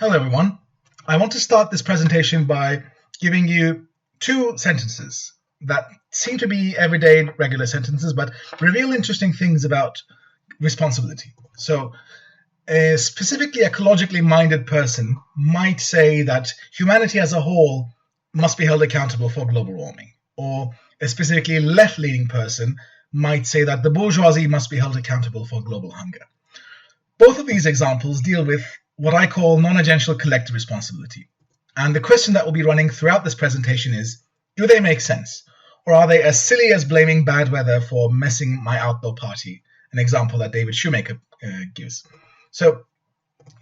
Hello, everyone. I want to start this presentation by giving you two sentences that seem to be everyday, regular sentences, but reveal interesting things about responsibility. So, a specifically ecologically minded person might say that humanity as a whole must be held accountable for global warming, or a specifically left-leaning person might say that the bourgeoisie must be held accountable for global hunger. Both of these examples deal with what I call non-agential collective responsibility. And the question that will be running throughout this presentation is, do they make sense? Or are they as silly as blaming bad weather for messing my outdoor party? An example that David Shoemaker gives. So,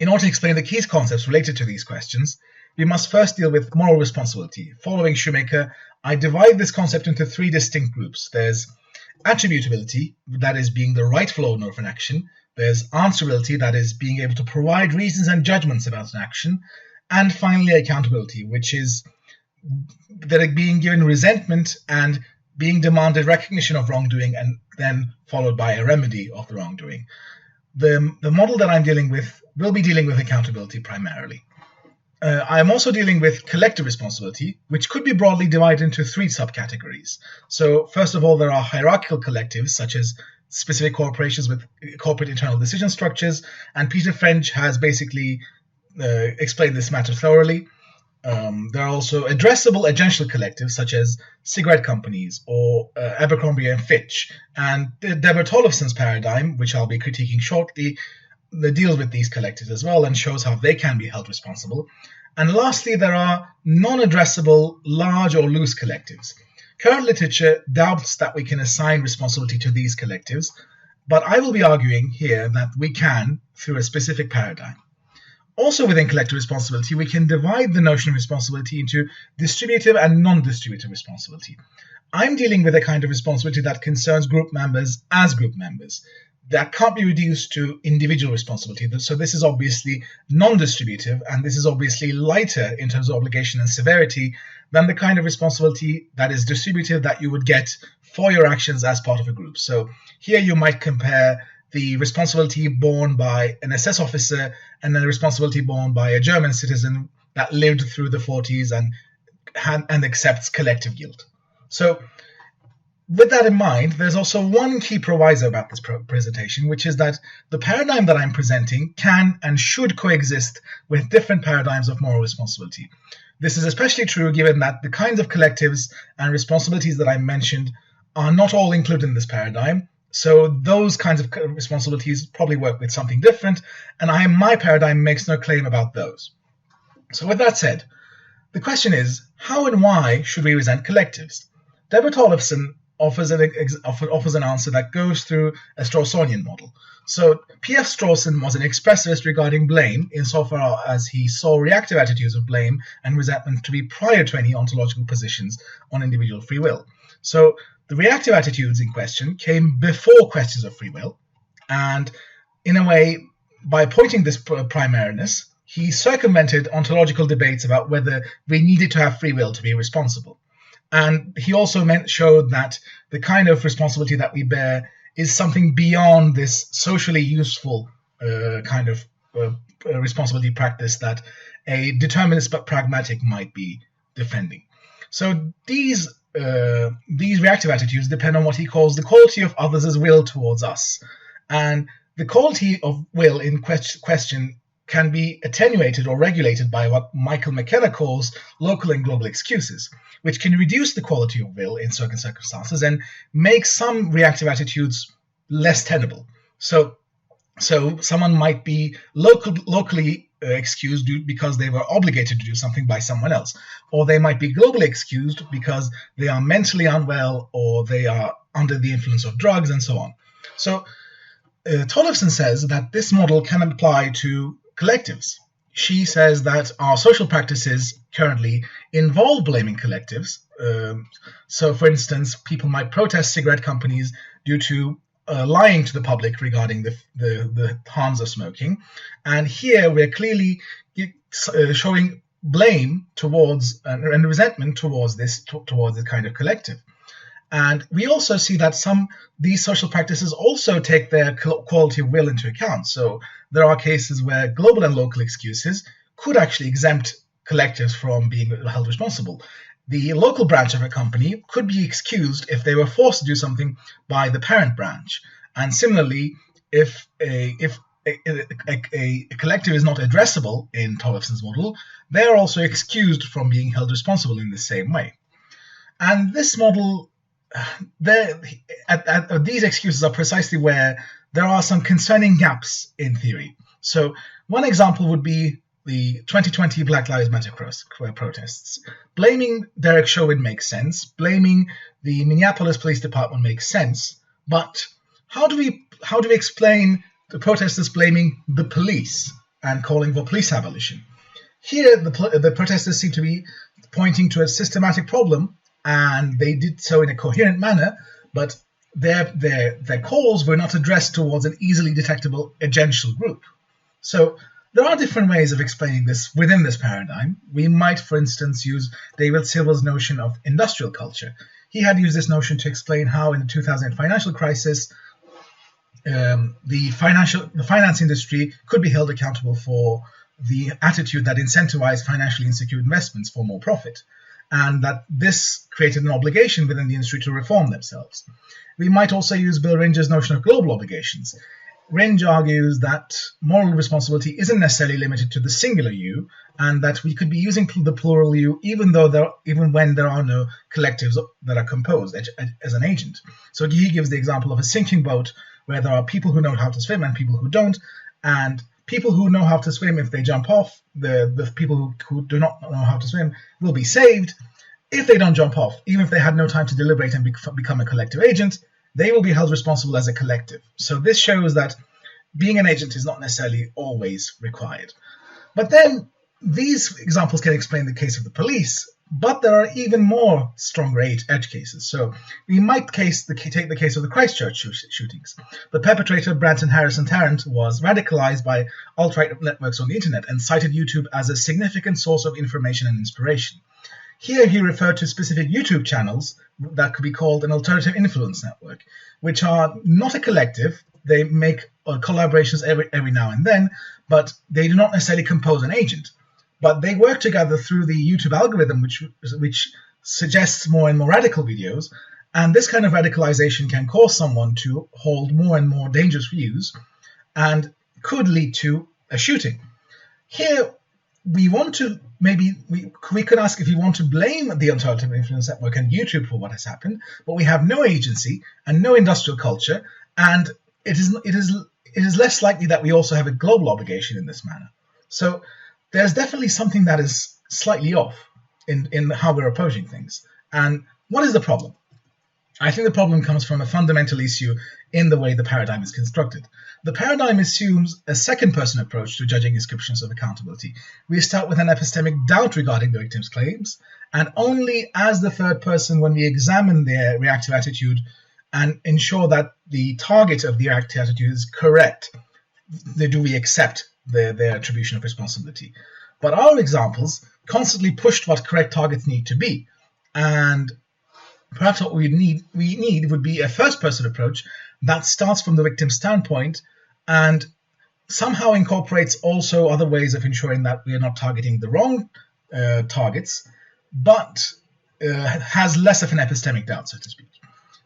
in order to explain the key concepts related to these questions, we must first deal with moral responsibility. Following Shoemaker, I divide this concept into three distinct groups. There's attributability, that is being the rightful owner of an action. There's answerability, that is being able to provide reasons and judgments about an action. And finally, accountability, which is that being given resentment and being demanded recognition of wrongdoing and then followed by a remedy of the wrongdoing. The model that I'm dealing with will be dealing with accountability primarily. I'm also dealing with collective responsibility, which could be broadly divided into three subcategories. So first of all, there are hierarchical collectives, such as specific corporations with corporate internal decision structures, and Peter French has basically explained this matter thoroughly. There are also addressable agential collectives, such as cigarette companies or Abercrombie and Fitch, and Deborah Tollefsen's paradigm, which I'll be critiquing shortly, that deals with these collectives as well and shows how they can be held responsible. And lastly, there are non-addressable large or loose collectives. Current literature doubts that we can assign responsibility to these collectives, but I will be arguing here that we can through a specific paradigm. Also within collective responsibility, we can divide the notion of responsibility into distributive and non-distributive responsibility. I'm dealing with a kind of responsibility that concerns group members as group members. That can't be reduced to individual responsibility. So this is obviously non-distributive, and this is obviously lighter in terms of obligation and severity than the kind of responsibility that is distributive that you would get for your actions as part of a group. So here you might compare the responsibility borne by an SS officer and the responsibility borne by a German citizen that lived through the 40s and accepts collective guilt. So with that in mind, there's also one key proviso about this presentation, which is that the paradigm that I'm presenting can and should coexist with different paradigms of moral responsibility. This is especially true given that the kinds of collectives and responsibilities that I mentioned are not all included in this paradigm. So those kinds of responsibilities probably work with something different, and my paradigm makes no claim about those. So with that said, the question is, how and why should we resent collectives? Deborah Tollefsen offers an answer that goes through a Strawsonian model. So P.F. Strawson was an expressivist regarding blame insofar as he saw reactive attitudes of blame and resentment to be prior to any ontological positions on individual free will. So the reactive attitudes in question came before questions of free will, and in a way, by appointing this primariness, he circumvented ontological debates about whether we needed to have free will to be responsible. And he also showed that the kind of responsibility that we bear is something beyond this socially useful kind of responsibility practice that a determinist but pragmatic might be defending. So these reactive attitudes depend on what he calls the quality of others' will towards us. And the quality of will in question can be attenuated or regulated by what Michael McKenna calls local and global excuses, which can reduce the quality of will in certain circumstances and make some reactive attitudes less tenable. So someone might be locally excused because they were obligated to do something by someone else, or they might be globally excused because they are mentally unwell or they are under the influence of drugs and so on. So Tollefsen says that this model can apply to collectives. She says that our social practices currently involve blaming collectives. So, for instance, people might protest cigarette companies due to lying to the public regarding the harms of smoking. And here we're clearly showing blame towards and resentment towards this kind of collective. And we also see that these social practices also take their quality of will into account. So there are cases where global and local excuses could actually exempt collectives from being held responsible. The local branch of a company could be excused if they were forced to do something by the parent branch. And similarly, if a collective is not addressable in Tollefsen's model, they are also excused from being held responsible in the same way. And this model, these excuses are precisely where there are some concerning gaps in theory. So one example would be the 2020 Black Lives Matter protests. Blaming Derek Chauvin makes sense. Blaming the Minneapolis Police Department makes sense. But how do we explain the protesters blaming the police and calling for police abolition? Here, the protesters seem to be pointing to a systematic problem, and they did so in a coherent manner, but their calls were not addressed towards an easily detectable agential group. So there are different ways of explaining this within this paradigm. We might, for instance, use David Silver's notion of industrial culture. He had used this notion to explain how in the 2008 financial crisis, the finance industry could be held accountable for the attitude that incentivized financially insecure investments for more profit, and that this created an obligation within the industry to reform themselves. We might also use Bill Ringer's notion of global obligations. Ringe argues that moral responsibility isn't necessarily limited to the singular you, and that we could be using the plural you even when there are no collectives that are composed as an agent. So he gives the example of a sinking boat where there are people who know how to swim and people who don't, and people who know how to swim, if they jump off, the people who do not know how to swim will be saved. If they don't jump off, even if they had no time to deliberate and become a collective agent, they will be held responsible as a collective. So this shows that being an agent is not necessarily always required. But then these examples can explain the case of the police, but there are even more stronger edge cases. So we might take the case of the Christchurch shootings. The perpetrator, Branton Harrison Tarrant, was radicalized by alt-right networks on the internet and cited YouTube as a significant source of information and inspiration. Here he referred to specific YouTube channels that could be called an alternative influence network, which are not a collective. They make collaborations every now and then, but they do not necessarily compose an agent. But they work together through the YouTube algorithm, which suggests more and more radical videos, and this kind of radicalization can cause someone to hold more and more dangerous views and could lead to a shooting. Here, we want to we could ask if you want to blame the alternative influence network and YouTube for what has happened, but we have no agency and no industrial culture, and it is less likely that we also have a global obligation in this manner. So there's definitely something that is slightly off in how we're approaching things. And what is the problem? I think the problem comes from a fundamental issue in the way the paradigm is constructed. The paradigm assumes a second-person approach to judging descriptions of accountability. We start with an epistemic doubt regarding the victim's claims, and only as the third person, when we examine their reactive attitude and ensure that the target of the reactive attitude is correct, do we accept their attribution of responsibility. But our examples constantly pushed what correct targets need to be, and perhaps what we need would be a first-person approach that starts from the victim's standpoint and somehow incorporates also other ways of ensuring that we are not targeting the wrong targets, but has less of an epistemic doubt, so to speak.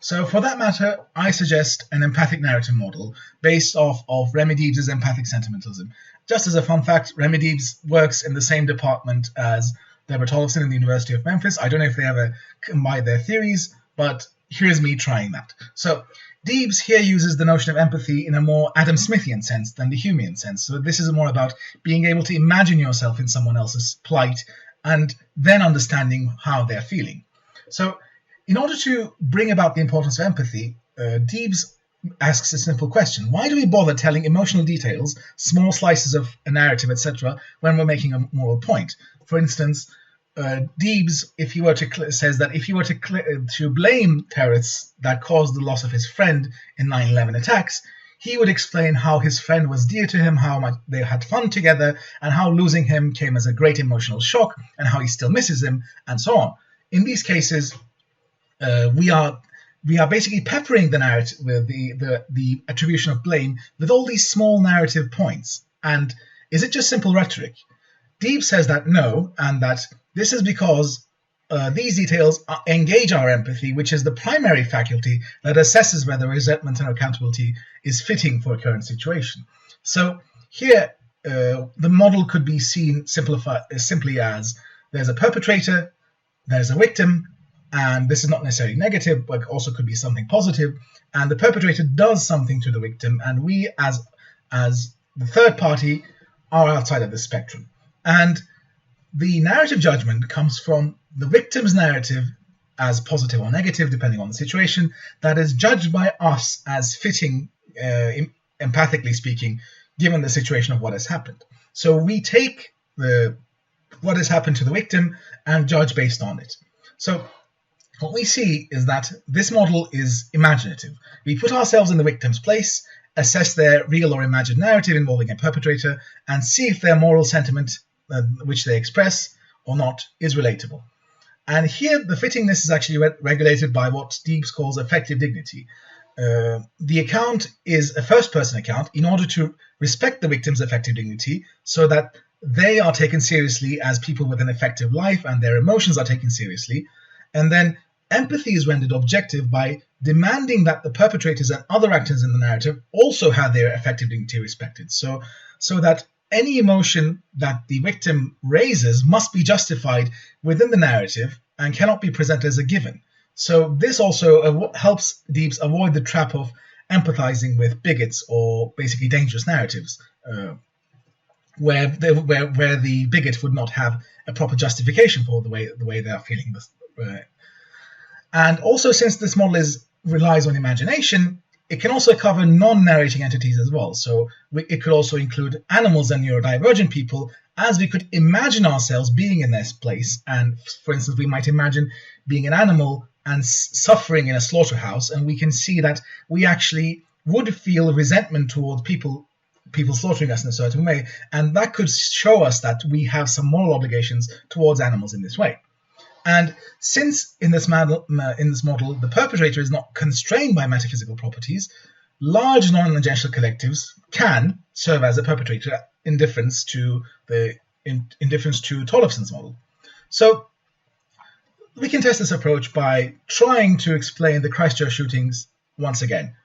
So for that matter, I suggest an empathic narrative model based off of Remy Deeb's empathic sentimentalism. Just as a fun fact, Remy Deeb's works in the same department as Deborah Tollefsen in the University of Memphis. I don't know if they ever combine their theories, but here's me trying that. So Deeb's here uses the notion of empathy in a more Adam Smithian sense than the Humean sense. So this is more about being able to imagine yourself in someone else's plight and then understanding how they're feeling. So in order to bring about the importance of empathy, Deeb's asks a simple question. Why do we bother telling emotional details, small slices of a narrative, etc., when we're making a moral point? For instance, Deeb's, says that if you were to blame terrorists that caused the loss of his friend in 9/11 attacks, he would explain how his friend was dear to him, how much they had fun together, and how losing him came as a great emotional shock, and how he still misses him, and so on. In these cases, we are basically peppering the narrative with the attribution of blame with all these small narrative points. And is it just simple rhetoric? Deeb says that no, and that this is because these details engage our empathy, which is the primary faculty that assesses whether resentment and accountability is fitting for a current situation. So here, the model could be seen simply as there's a perpetrator, there's a victim, and this is not necessarily negative, but also could be something positive, and the perpetrator does something to the victim, and we as the third party are outside of the spectrum. And the narrative judgment comes from the victim's narrative as positive or negative, depending on the situation, that is judged by us as fitting, empathically speaking, given the situation of what has happened. So we take what has happened to the victim and judge based on it. So what we see is that this model is imaginative. We put ourselves in the victim's place, assess their real or imagined narrative involving a perpetrator, and see if their moral sentiment, which they express or not, is relatable. And here, the fittingness is actually regulated by what Deeb calls affective dignity. The account is a first-person account in order to respect the victim's affective dignity so that they are taken seriously as people with an effective life and their emotions are taken seriously. And then empathy is rendered objective by demanding that the perpetrators and other actors in the narrative also have their affective dignity respected. So that any emotion that the victim raises must be justified within the narrative and cannot be presented as a given. So this also helps Deeb avoid the trap of empathizing with bigots or basically dangerous narratives, where the bigot would not have a proper justification for the way they are feeling this. And also, since this model relies on imagination, it can also cover non-narrating entities as well. So it could also include animals and neurodivergent people, as we could imagine ourselves being in this place. And for instance, we might imagine being an animal and suffering in a slaughterhouse, and we can see that we actually would feel resentment towards people slaughtering us in a certain way, and that could show us that we have some moral obligations towards animals in this way. And since in this model, the perpetrator is not constrained by metaphysical properties, large non-agential collectives can serve as a perpetrator in difference to Tollefsen's model. So we can test this approach by trying to explain the Christchurch shootings once again,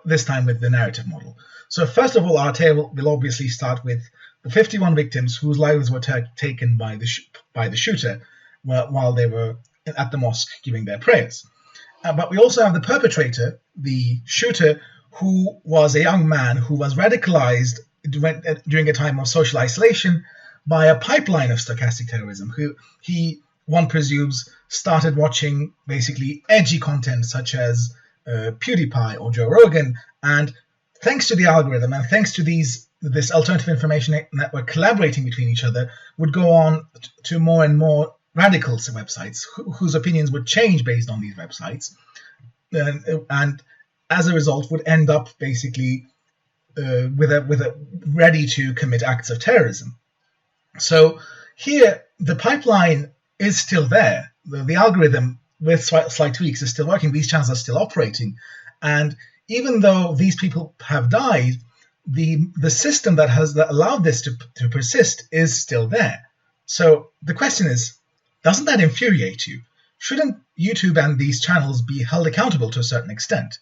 this time with the narrative model. So first of all, our tale will obviously start with the 51 victims whose lives were taken by the shooter while they were at the mosque giving their prayers. But we also have the perpetrator, the shooter, who was a young man who was radicalized during a time of social isolation by a pipeline of stochastic terrorism, who one presumes, started watching basically edgy content such as PewDiePie or Joe Rogan, and thanks to the algorithm and thanks to this alternative information network collaborating between each other, would go on to more and more radical websites whose opinions would change based on these websites, and as a result would end up basically with a ready to commit acts of terrorism. So here the pipeline is still there. The algorithm with slight tweaks is still working. These channels are still operating, and even though these people have died, the system that allowed this to persist is still there. So the question is, doesn't that infuriate you? Shouldn't YouTube and these channels be held accountable to a certain extent?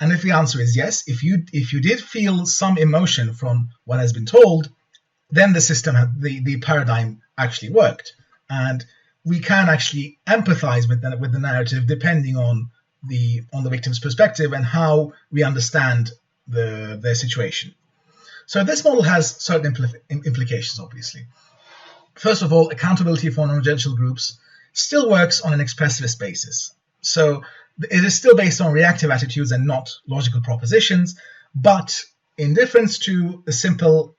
And if the answer is yes, if you did feel some emotion from what has been told, then the system the paradigm actually worked, and we can actually empathize with the narrative depending on the victim's perspective and how we understand their situation. So this model has certain implications, obviously. First of all, accountability for non-agential groups still works on an expressivist basis. So it is still based on reactive attitudes and not logical propositions, but in difference to the simple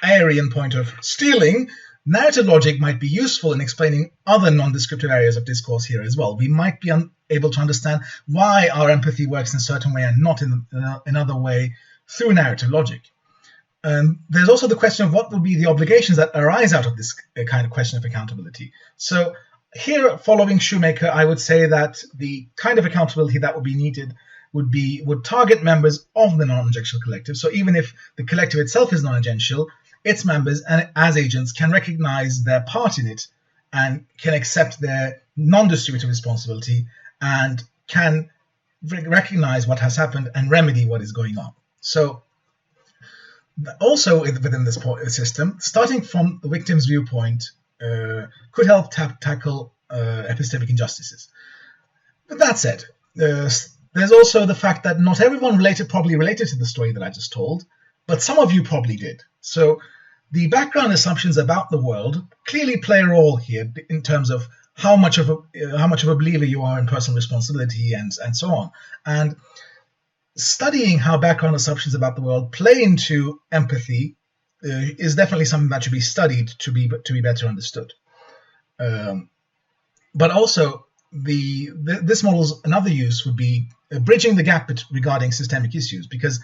Aryan point of stealing, narrative logic might be useful in explaining other non-descriptive areas of discourse here as well. We might be able to understand why our empathy works in a certain way and not in another way through narrative logic. There's also the question of what would be the obligations that arise out of this kind of question of accountability. So here, following Shoemaker, I would say that the kind of accountability that would be needed would target members of the non-agential collective. So even if the collective itself is non-agential, its members and as agents can recognize their part in it and can accept their non-distributive responsibility and can recognize what has happened and remedy what is going on. So also within this system, starting from the victim's viewpoint could help tackle epistemic injustices. But that said, there's also the fact that not everyone probably related to the story that I just told, but some of you probably did. So the background assumptions about the world clearly play a role here in terms of how much of a believer you are in personal responsibility and so on. And studying how background assumptions about the world play into empathy is definitely something that should be studied to be better understood. But also, this model's another use would be bridging the gap regarding systemic issues, because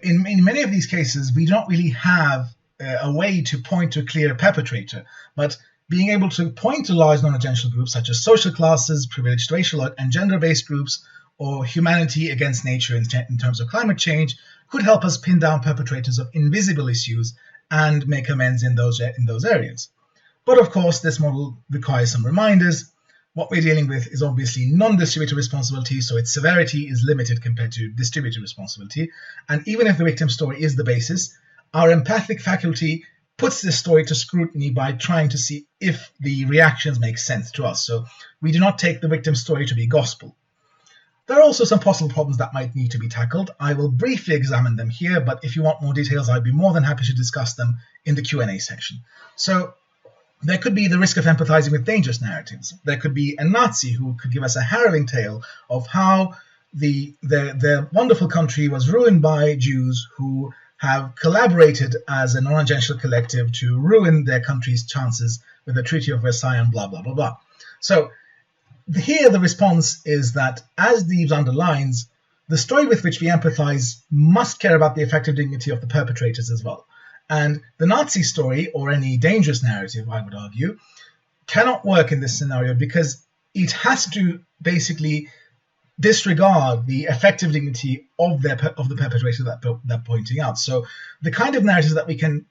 in many of these cases, we don't really have a way to point to a clear perpetrator, but being able to point to large non-agential groups such as social classes, privileged racial and gender-based groups, or humanity against nature in terms of climate change could help us pin down perpetrators of invisible issues and make amends in those areas. But of course, this model requires some reminders. What we're dealing with is obviously non-distributive responsibility, so its severity is limited compared to distributive responsibility. And even if the victim story is the basis, our empathic faculty puts this story to scrutiny by trying to see if the reactions make sense to us. So we do not take the victim story to be gospel. There are also some possible problems that might need to be tackled. I will briefly examine them here, but if you want more details, I'd be more than happy to discuss them in the Q&A section. So there could be the risk of empathizing with dangerous narratives. There could be a Nazi who could give us a harrowing tale of how their wonderful country was ruined by Jews who have collaborated as a non-agential collective to ruin their country's chances with the Treaty of Versailles and blah, blah, blah, blah. So here the response is that, as Deves underlines, the story with which we empathize must care about the effective dignity of the perpetrators as well. And the Nazi story, or any dangerous narrative, I would argue, cannot work in this scenario because it has to basically disregard the effective dignity of the perpetrator that they're pointing out. So the kind of narratives that we can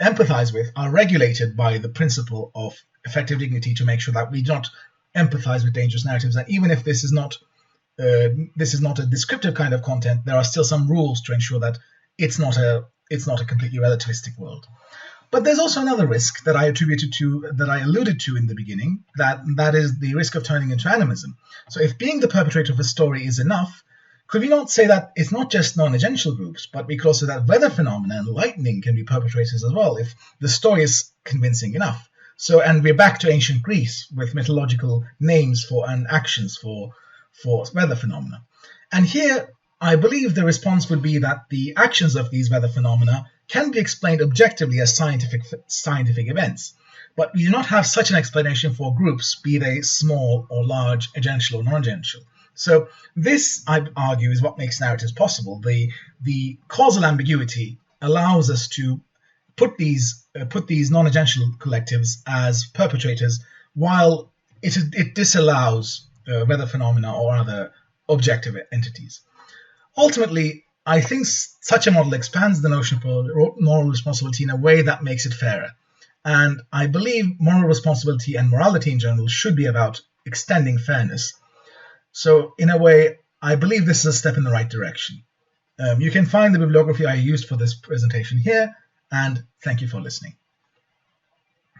empathize with are regulated by the principle of effective dignity to make sure that we do not empathize with dangerous narratives. And even if this is not a descriptive kind of content, there are still some rules to ensure that it's not a completely relativistic world. But there's also another risk that I alluded to in the beginning, that is the risk of turning into animism. So if being the perpetrator of a story is enough, could we not say that it's not just non-agential groups, but we could also say that weather phenomena and lightning can be perpetrators as well if the story is convincing enough? So, and we're back to ancient Greece with mythological names and actions for weather phenomena. And here, I believe the response would be that the actions of these weather phenomena can be explained objectively as scientific events, but we do not have such an explanation for groups, be they small or large, agential or non-agential. So this, I argue, is what makes narratives possible. The causal ambiguity allows us to put these non-agential collectives as perpetrators, while it disallows weather phenomena or other objective entities. Ultimately, I think such a model expands the notion of moral responsibility in a way that makes it fairer. And I believe moral responsibility and morality in general should be about extending fairness. So in a way, I believe this is a step in the right direction. You can find the bibliography I used for this presentation here, and thank you for listening.